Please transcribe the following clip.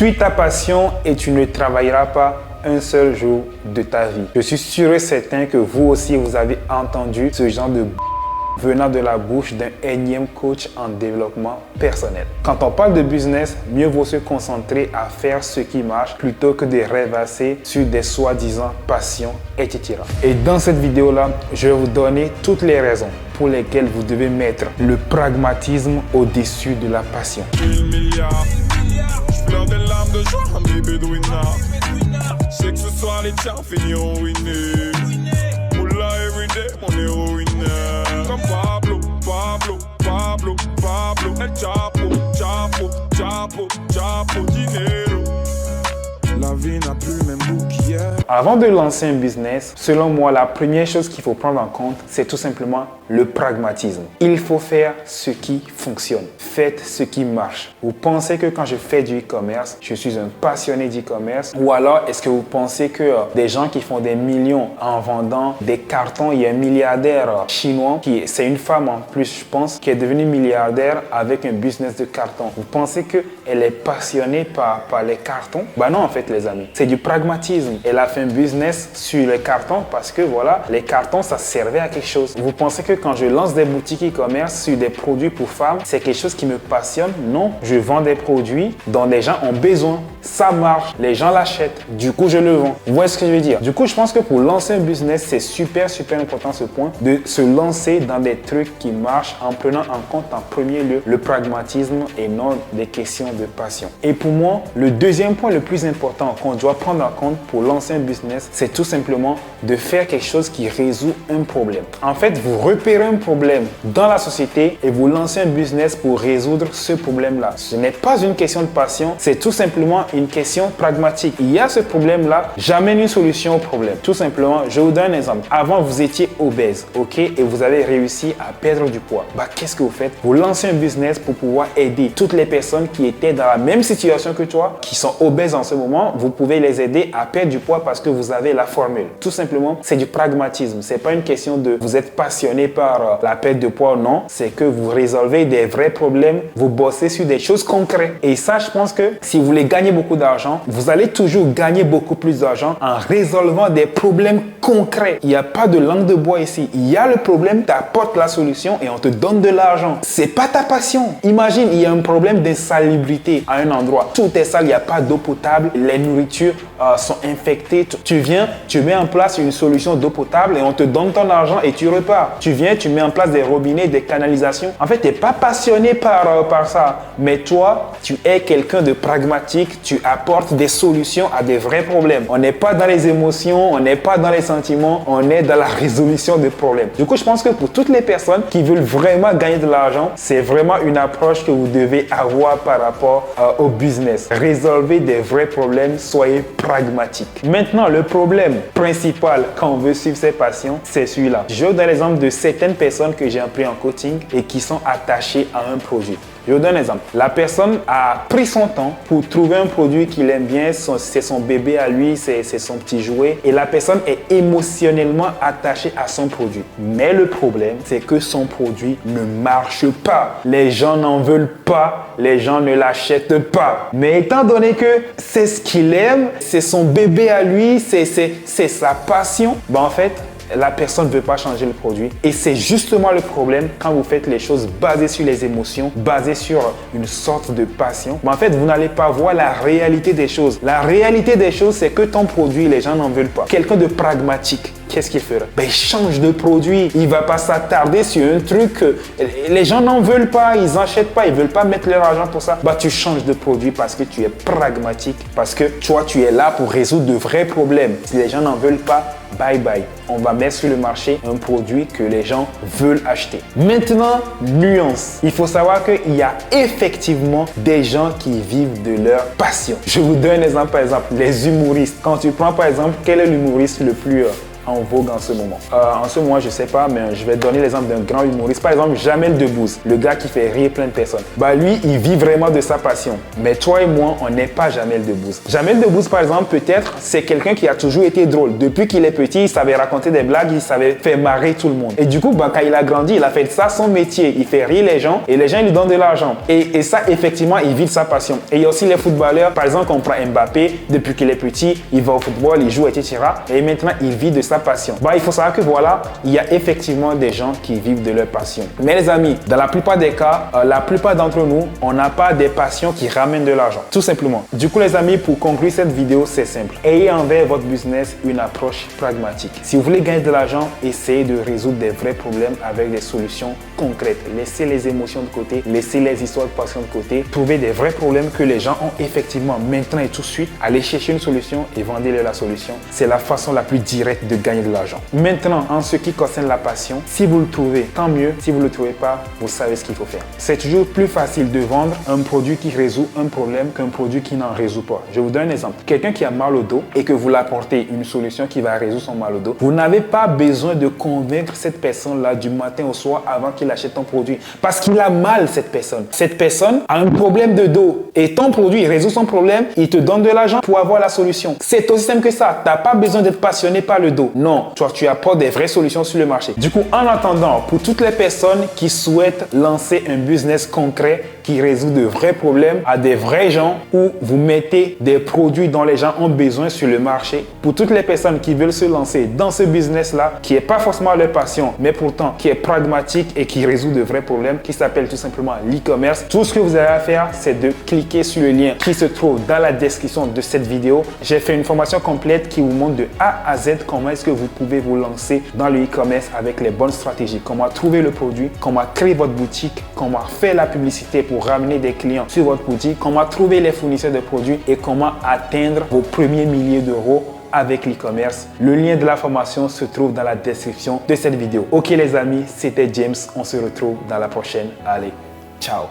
Suis ta passion et tu ne travailleras pas un seul jour de ta vie. Je suis sûr et certain que vous aussi, vous avez entendu ce genre de venant de la bouche d'un énième coach en développement personnel. Quand on parle de business, mieux vaut se concentrer à faire ce qui marche plutôt que de rêvasser sur des soi-disant passions, etc. Et dans cette vidéo-là, je vais vous donner toutes les raisons pour lesquelles vous devez mettre le pragmatisme au-dessus de la passion. Je pleure des larmes de joie à mes bédouinards. Je sais que ce soir les tiens finiront ruinés. Moula everyday, mon héroïne. Comme Pablo, Pablo, Pablo, Pablo. El Chapo, Chapo, Chapo, Chapo, dinero. La vie n'a plus le même goût qu'hier. Avant de lancer un business, selon moi, la première chose qu'il faut prendre en compte, c'est tout simplement le pragmatisme. Il faut faire ce qui fonctionne. Faites ce qui marche. Vous pensez que quand je fais du e-commerce, je suis un passionné d'e-commerce? Ou alors, est-ce que vous pensez que des gens qui font des millions en vendant des cartons, il y a un milliardaire chinois, c'est une femme en plus, je pense, qui est devenue milliardaire avec un business de carton. Vous pensez qu'elle est passionnée par les cartons? Bah non, en fait, les amis. C'est du pragmatisme. Elle a fait un business sur les cartons parce que voilà, les cartons, ça servait à quelque chose. Vous pensez que quand je lance des boutiques e-commerce sur des produits pour femmes, c'est quelque chose qui me passionne? Non. Je vends des produits dont les gens ont besoin. Ça marche. Les gens l'achètent. Du coup, je le vends. Vous voyez ce que je veux dire? Du coup, je pense que pour lancer un business, c'est super important ce point de se lancer dans des trucs qui marchent en prenant en compte en premier lieu le pragmatisme et non des questions de passion. Et pour moi, le deuxième point le plus important qu'on doit prendre en compte pour lancer un business, c'est tout simplement de faire quelque chose qui résout un problème. En fait, vous repérez un problème dans la société et vous lancez un business pour résoudre ce problème-là. Ce n'est pas une question de passion, c'est tout simplement une question pragmatique. Il y a ce problème-là, j'amène une solution au problème. Tout simplement, je vous donne un exemple. Avant, vous étiez obèse, ok, et vous avez réussi à perdre du poids. Bah, qu'est-ce que vous faites? Vous lancez un business pour pouvoir aider toutes les personnes qui étaient dans la même situation que toi, qui sont obèses en ce moment. Vous pouvez les aider à perdre du poids parce que vous avez la formule. Tout simplement, c'est du pragmatisme. C'est pas une question de vous êtes passionné par la perte de poids, non. C'est que vous résolvez des vrais problèmes. Vous bossez sur des choses concrètes. Et ça, je pense que si vous voulez gagner beaucoup d'argent, vous allez toujours gagner beaucoup plus d'argent en résolvant des problèmes concrets. Il n'y a pas de langue de bois ici. Il y a le problème, tu apportes la solution et on te donne de l'argent. C'est pas ta passion. Imagine, il y a un problème d'insalubrité à un endroit. Tout est sale, il n'y a pas d'eau potable. Les nourritures sont infectées. Tu viens, tu mets en place une solution d'eau potable et on te donne ton argent et tu repars. Tu viens, tu mets en place des robinets, des canalisations. En fait, tu n'es pas passionné par ça. Mais toi, tu es quelqu'un de pragmatique. Tu apportes des solutions à des vrais problèmes. On n'est pas dans les émotions, on n'est pas dans les sentiments, on est dans la résolution des problèmes. Du coup, je pense que pour toutes les personnes qui veulent vraiment gagner de l'argent, c'est vraiment une approche que vous devez avoir par rapport au business. Résolvez des vrais problèmes, soyez pragmatique. Maintenant, le problème principal quand on veut suivre ses passions, c'est celui-là. Je vous donne l'exemple de certaines personnes que j'ai appris en coaching et qui sont attachées à un produit. Je vous donne un exemple. La personne a pris son temps pour trouver un produit qu'il aime bien. C'est son bébé à lui, c'est son petit jouet. Et la personne est émotionnellement attachée à son produit. Mais le problème, c'est que son produit ne marche pas. Les gens n'en veulent pas. Les gens ne l'achètent pas. Mais étant donné que c'est ce qu'il aime, c'est son bébé à lui, c'est sa passion, ben en fait, la personne ne veut pas changer le produit. Et c'est justement le problème quand vous faites les choses basées sur les émotions, basées sur une sorte de passion. Mais en fait, vous n'allez pas voir la réalité des choses. La réalité des choses, c'est que ton produit, les gens n'en veulent pas. Quelqu'un de pragmatique, qu'est-ce qu'il fera? Ben, il change de produit. Il ne va pas s'attarder sur un truc que les gens n'en veulent pas, ils n'achètent pas, ils ne veulent pas mettre leur argent pour ça. Ben, tu changes de produit parce que tu es pragmatique, parce que toi, tu es là pour résoudre de vrais problèmes. Si les gens n'en veulent pas, bye bye. On va mettre sur le marché un produit que les gens veulent acheter. Maintenant, nuance. Il faut savoir qu'il y a effectivement des gens qui vivent de leur passion. Je vous donne un exemple, par exemple, les humoristes. Quand tu prends par exemple, quel est l'humoriste le plus en vogue en ce moment? En ce moment, je sais pas, mais je vais donner l'exemple d'un grand humoriste. Par exemple, Jamel Debbouze, le gars qui fait rire plein de personnes. Bah lui, il vit vraiment de sa passion. Mais toi et moi, on n'est pas Jamel Debbouze. Jamel Debbouze, par exemple, peut-être, c'est quelqu'un qui a toujours été drôle. Depuis qu'il est petit, il savait raconter des blagues, il savait faire marrer tout le monde. Et du coup, bah, quand il a grandi, il a fait ça son métier. Il fait rire les gens et les gens ils lui donnent de l'argent. Et ça, effectivement, il vit de sa passion. Et il y a aussi les footballeurs. Par exemple, on prend Mbappé, depuis qu'il est petit, il va au football, il joue, etc. Et maintenant, il vit de sa passion. Bah, il faut savoir que voilà, il y a effectivement des gens qui vivent de leur passion. Mais les amis, dans la plupart des cas, la plupart d'entre nous, on n'a pas des passions qui ramènent de l'argent. Tout simplement. Du coup, les amis, pour conclure cette vidéo, c'est simple. Ayez envers votre business une approche pragmatique. Si vous voulez gagner de l'argent, essayez de résoudre des vrais problèmes avec des solutions concrètes. Laissez les émotions de côté, laissez les histoires de passion de côté. Trouvez des vrais problèmes que les gens ont effectivement maintenant et tout de suite. Allez chercher une solution et vendez-leur la solution. C'est la façon la plus directe de gagner de l'argent. Maintenant, en ce qui concerne la passion, si vous le trouvez, tant mieux. Si vous ne le trouvez pas, vous savez ce qu'il faut faire. C'est toujours plus facile de vendre un produit qui résout un problème qu'un produit qui n'en résout pas. Je vous donne un exemple. Quelqu'un qui a mal au dos et que vous l'apportez une solution qui va résoudre son mal au dos, vous n'avez pas besoin de convaincre cette personne-là du matin au soir avant qu'il achète ton produit. Parce qu'il a mal, cette personne. Cette personne a un problème de dos et ton produit il résout son problème, il te donne de l'argent pour avoir la solution. C'est aussi simple que ça. Tu n'as pas besoin d'être passionné par le dos. Non, toi, tu apportes des vraies solutions sur le marché. Du coup, en attendant, pour toutes les personnes qui souhaitent lancer un business concret qui résout de vrais problèmes à des vrais gens, où vous mettez des produits dont les gens ont besoin sur le marché, pour toutes les personnes qui veulent se lancer dans ce business-là, qui n'est pas forcément leur passion, mais pourtant qui est pragmatique et qui résout de vrais problèmes, qui s'appelle tout simplement l'e-commerce, tout ce que vous avez à faire, c'est de cliquer sur le lien qui se trouve dans la description de cette vidéo. J'ai fait une formation complète qui vous montre de A à Z comment est-ce que vous pouvez vous lancer dans le e-commerce avec les bonnes stratégies, comment trouver le produit, comment créer votre boutique, comment faire la publicité pour ramener des clients sur votre boutique, comment trouver les fournisseurs de produits et comment atteindre vos premiers milliers d'euros avec l'e-commerce. Le lien de la formation se trouve dans la description de cette vidéo. Ok les amis, c'était James. On se retrouve dans la prochaine. Allez, ciao.